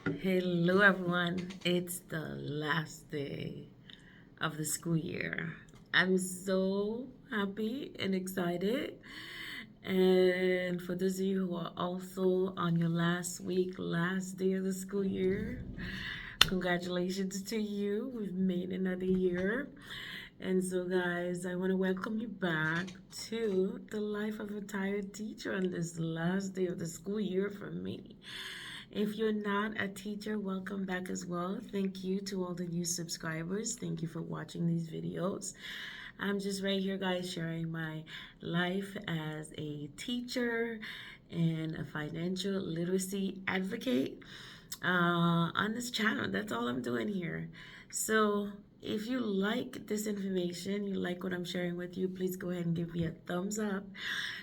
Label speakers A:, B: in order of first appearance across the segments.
A: Hello, everyone. It's the last day of the school year. I'm so happy and excited. And for those of you who are also on your last week, last day of the school year, congratulations to you. We've made another year. And so, guys, I want to welcome you back to the life of a tired teacher on this last day of the school year for me. If you're not a teacher, welcome back as well. Thank you to all the new subscribers. Thank you for watching these videos. I'm just right here, guys, sharing my life as a teacher and a financial literacy advocate on this channel. That's all I'm doing here. So if you like this information, you like what I'm sharing with you, please go ahead and give me a thumbs up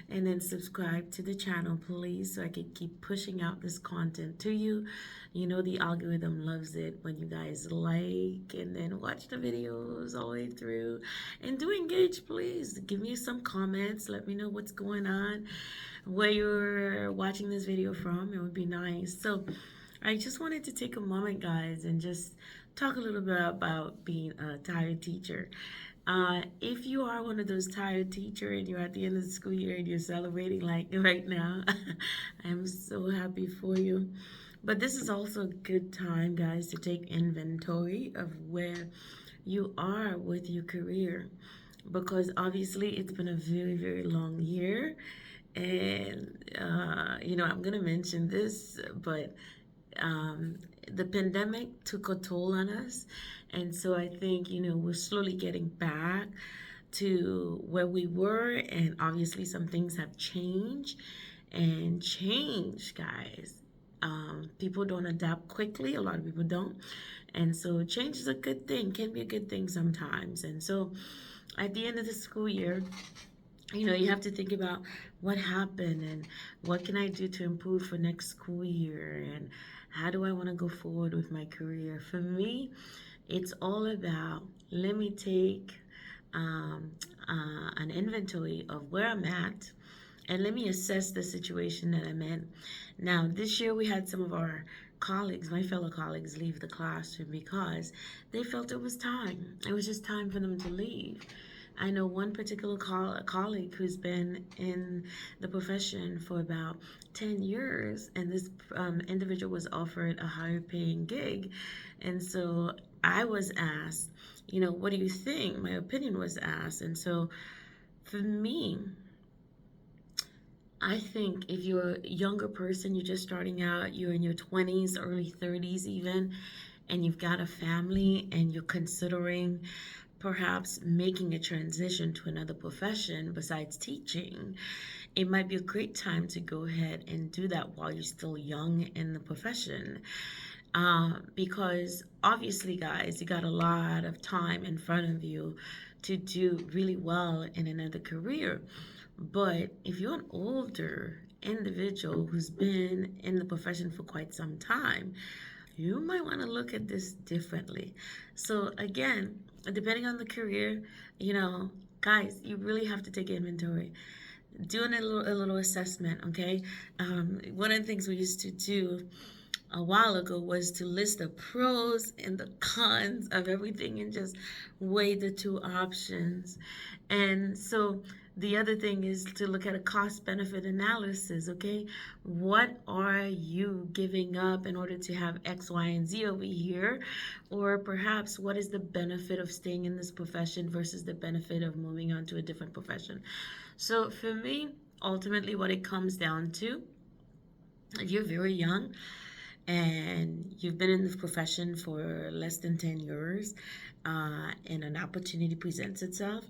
A: and then subscribe to the channel, please, so I can keep pushing out this content to you. You know the algorithm loves it when you guys like and then watch the videos all the way through. And do engage, please. Give me some comments. Let me know what's going on, where you're watching this video from. It would be nice. So I just wanted to take a moment, guys, and just talk a little bit about being a tired teacher. If you are one of those tired teacher and you're at the end of the school year and you're celebrating like right now, I'm so happy for you. But this is also a good time, guys, to take inventory of where you are with your career, because obviously it's been a very, very long year. And, I'm going to mention this, but the pandemic took a toll on us. And so I think, we're slowly getting back to where we were. And obviously, some things have changed and changed, guys. People don't adapt quickly. A lot of people don't. And so change is a good thing, can be a good thing sometimes. And so at the end of the school year, you have to think about what happened and what can I do to improve for next school year and how do I want to go forward with my career. For me, it's all about let me take an inventory of where I'm at and let me assess the situation that I'm in. Now, this year we had some of our colleagues, my fellow colleagues, leave the classroom because they felt it was time. It was just time for them to leave. I know one particular colleague who's been in the profession for about 10 years, and this individual was offered a higher paying gig. And so I was asked, what do you think? My opinion was asked. And so for me, I think if you're a younger person, you're just starting out, you're in your 20s, early 30s even, and you've got a family and you're considering perhaps making a transition to another profession besides teaching, it might be a great time to go ahead and do that while you're still young in the profession. Because obviously, guys, you got a lot of time in front of you to do really well in another career. But if you're an older individual who's been in the profession for quite some time, you might want to look at this differently. So again, depending on the career, guys, you really have to take inventory, doing a little assessment. Okay, one of the things we used to do a while ago was to list the pros and the cons of everything and just weigh the two options. And so the other thing is to look at a cost benefit analysis, okay? What are you giving up in order to have X, Y, and Z over here? Or perhaps what is the benefit of staying in this profession versus the benefit of moving on to a different profession? So for me, ultimately what it comes down to, if you're very young, and you've been in this profession for less than 10 years and an opportunity presents itself,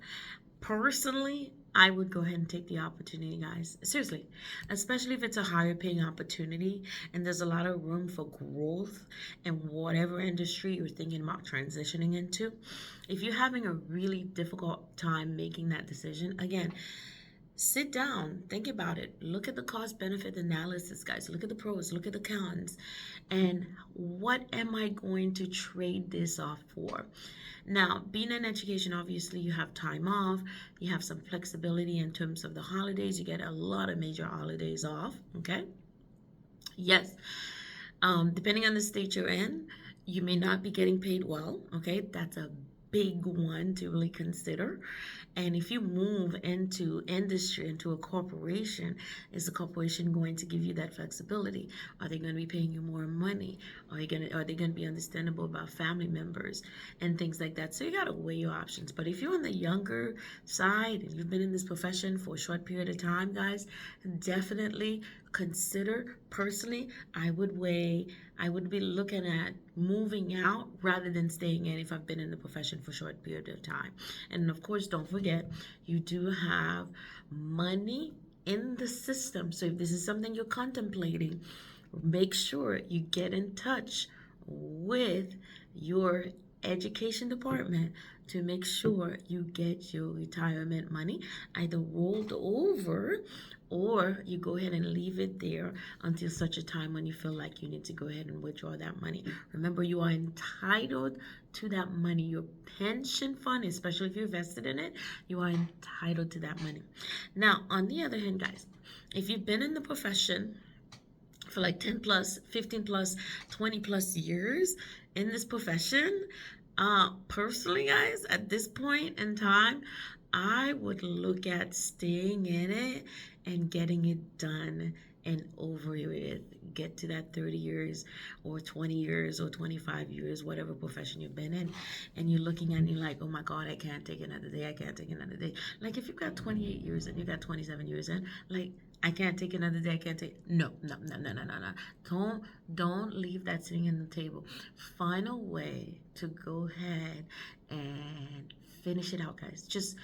A: personally, I would go ahead and take the opportunity, guys. Seriously, especially if it's a higher paying opportunity and there's a lot of room for growth in whatever industry you're thinking about transitioning into. If you're having a really difficult time making that decision, again, sit down, think about it, look at the cost benefit analysis, guys, look at the pros, look at the cons, and what am I going to trade this off for? Now, being in education, obviously you have time off, you have some flexibility in terms of the holidays, you get a lot of major holidays off. Okay, yes, Depending on the state you're in, you may not be getting paid well. Okay, that's a big one to really consider. And if you move into industry, into a corporation, is the corporation going to give you that flexibility? Are they going to be paying you more money? Are they going to be understandable about family members and things like that? So you got to weigh your options. But if you're on the younger side and you've been in this profession for a short period of time, guys, definitely consider. Personally, I would be looking at moving out rather than staying in if I've been in the profession for a short period of time. And of course, don't forget, you do have money in the system. So if this is something you're contemplating, make sure you get in touch with your education department to make sure you get your retirement money either rolled over, or you go ahead and leave it there until such a time when you feel like you need to go ahead and withdraw that money. Remember, you are entitled to that money. Your pension fund, especially if you're vested in it, you are entitled to that money. Now, on the other hand, guys, if you've been in the profession for like 10 plus, 15 plus, 20 plus years in this profession, personally, guys, at this point in time, I would look at staying in it and getting it done and over with. Get to that 30 years or 20 years or 25 years, whatever profession you've been in, and you're looking and you're like, oh my God, I can't take another day. I can't take another day. Like if you've got 28 years and you got 27 years in, like, I can't take another day. I can't take. No, no, no, no, no, no, no. Don't leave that sitting in the table. Find a way to go ahead and finish it out, guys. Just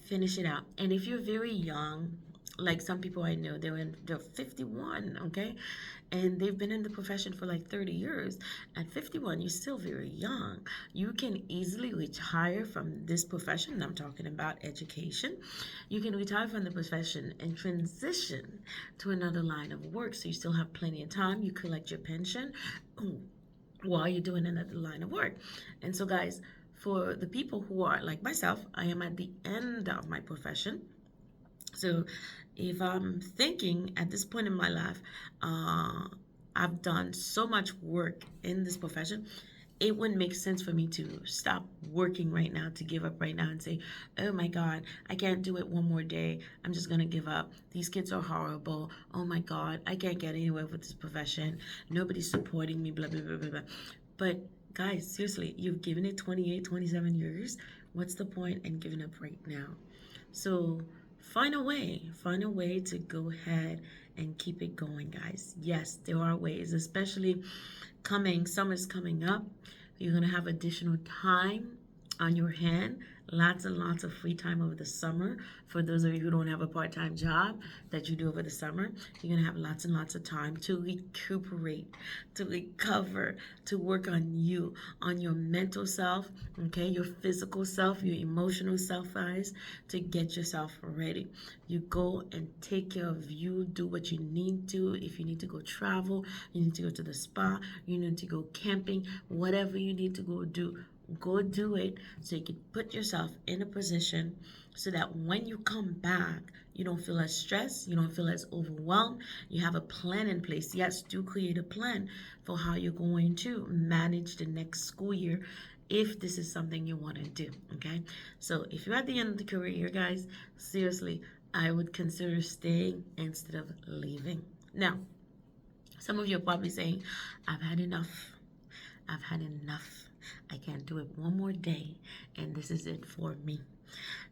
A: finish it out. And if you're very young, like some people I know, they're 51, okay, and they've been in the profession for like 30 years. At 51, you're still very young. You can easily retire from this profession. I'm talking about education. You can retire from the profession and transition to another line of work. So you still have plenty of time. You collect your pension while you're doing another line of work. And so, guys, for the people who are like myself, I am at the end of my profession. So if I'm thinking at this point in my life, I've done so much work in this profession, it wouldn't make sense for me to stop working right now, to give up right now and say, oh my God, I can't do it one more day. I'm just going to give up. These kids are horrible. Oh my God, I can't get anywhere with this profession. Nobody's supporting me, blah, blah, blah, blah, blah. But guys, seriously, you've given it 28, 27 years. What's the point in giving up right now? So find a way to go ahead and keep it going, guys. Yes, there are ways, especially summer's coming up. You're going to have additional time on your hand, lots and lots of free time over the summer. For those of you who don't have a part-time job that you do over the summer, you're going to have lots and lots of time to recuperate, to recover, to work on you, on your mental self, okay, your physical self, your emotional self, guys, to get yourself ready. You go and take care of you, do what you need to. If you need to go travel, you need to go to the spa, you need to go camping, whatever you need to go do, go do it so you can put yourself in a position so that when you come back, you don't feel as stressed, you don't feel as overwhelmed. You have a plan in place. Yes, do create a plan for how you're going to manage the next school year if this is something you want to do, okay? So if you're at the end of the career, guys, seriously, I would consider staying instead of leaving. Now, some of you are probably saying, I've had enough. I've had enough. I can't do it one more day, and this is it for me.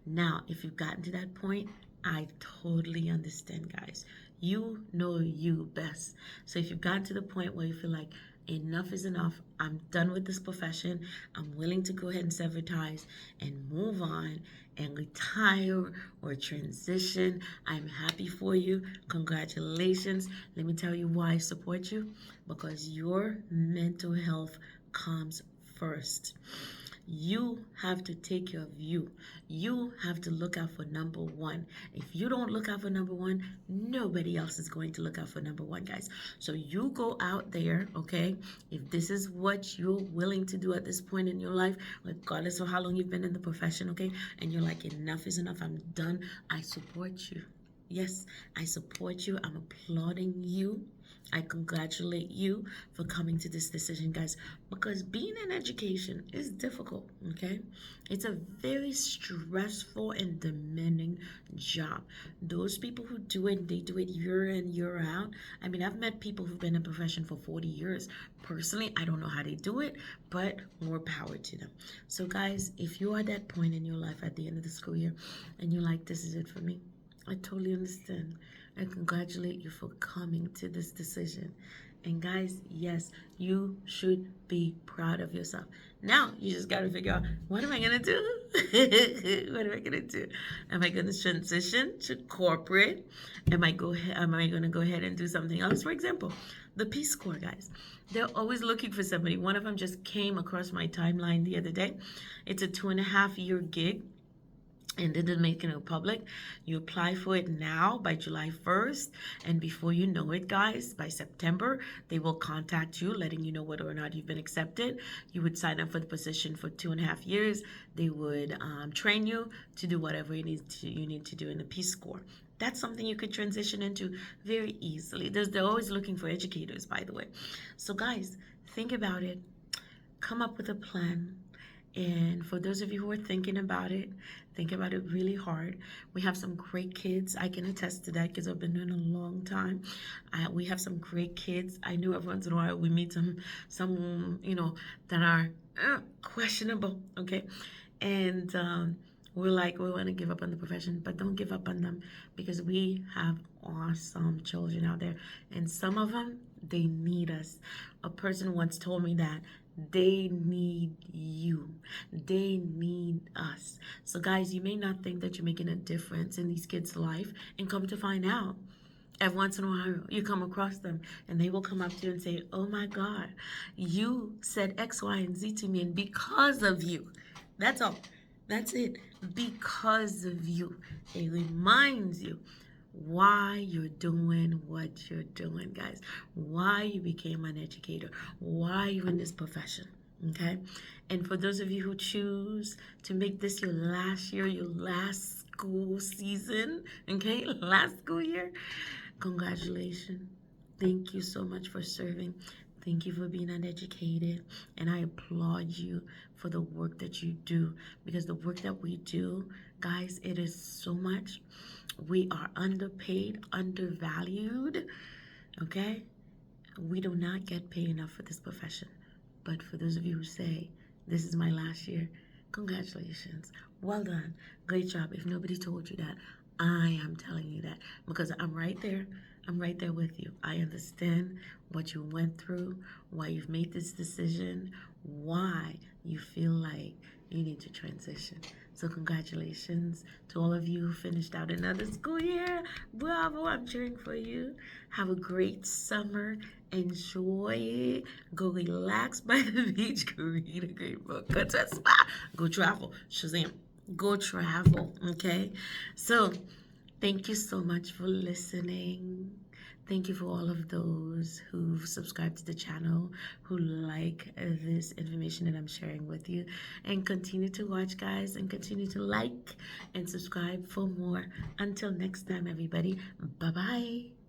A: Now, if you've gotten to that point, I totally understand, guys. You know you best. So if you've gotten to the point where you feel like enough is enough, I'm done with this profession, I'm willing to go ahead and sever ties and move on and retire or transition, I'm happy for you. Congratulations. Let me tell you why I support you. Because your mental health comes first. You have to take care of you. You have to look out for number one. If you don't look out for number one, nobody else is going to look out for number one, guys. So you go out there, okay? If this is what you're willing to do at this point in your life, regardless of how long you've been in the profession, okay? And you're like, enough is enough, I'm done. I support you. Yes, I support you. I'm applauding you. I congratulate you for coming to this decision, guys, because being in education is difficult, okay? It's a very stressful and demanding job. Those people who do it, they do it year in, year out. I mean, I've met people who've been in a profession for 40 years. Personally, I don't know how they do it, but more power to them. So, guys, if you are at that point in your life at the end of the school year and you're like, this is it for me, I totally understand. I congratulate you for coming to this decision. And guys, yes, you should be proud of yourself. Now you just got to figure out, what am I gonna do? What am I gonna do? Am I gonna transition to corporate? Am I gonna go ahead and do something else? For example, the Peace Corps guys. They're always looking for somebody. One of them just came across my timeline the other day. It's a 2.5 year gig and then making it public. You apply for it now by July 1st, and before you know it, guys, by September they will contact you letting you know whether or not you've been accepted. You would sign up for the position for 2.5 years. They would train you to do whatever you need to do in the Peace Corps. That's something you could transition into very easily. They're always looking for educators, by the way. So guys, think about it, come up with a plan. And for those of you who are thinking about it, think about it really hard. We have some great kids. I can attest to that because I've been doing a long time. We have some great kids. I know every once in a while we meet some that are questionable, okay? And we're like, we want to give up on the profession, but don't give up on them, because we have awesome children out there. And some of them, they need us. A person once told me that they need you. They need us. So guys, you may not think that you're making a difference in these kids' life, and come to find out, every once in a while you come across them and they will come up to you and say, oh my God, you said X, Y, and Z to me, and because of you, that's all. That's it. Because of you. It reminds you why you're doing what you're doing, guys. Why you became an educator. Why you're in this profession. Okay? And for those of you who choose to make this your last year, your last school season, okay? Last school year, congratulations. Thank you so much for serving. Thank you for being uneducated, and I applaud you for the work that you do, because the work that we do, guys, it is so much. We are underpaid, undervalued, okay? We do not get paid enough for this profession. But for those of you who say, this is my last year, congratulations. Well done. Great job. If nobody told you that, I am telling you that, because I'm right there. I'm right there with you. I understand what you went through, why you've made this decision, why you feel like you need to transition. So congratulations to all of you who finished out another school year. Bravo, I'm cheering for you. Have a great summer. Enjoy it. Go relax by the beach. Go read a great book. Go to a spa. Go travel. Shazam. Go travel, okay? So thank you so much for listening. Thank you for all of those who've subscribed to the channel, who like this information that I'm sharing with you. And continue to watch, guys, and continue to like and subscribe for more. Until next time, everybody. Bye-bye.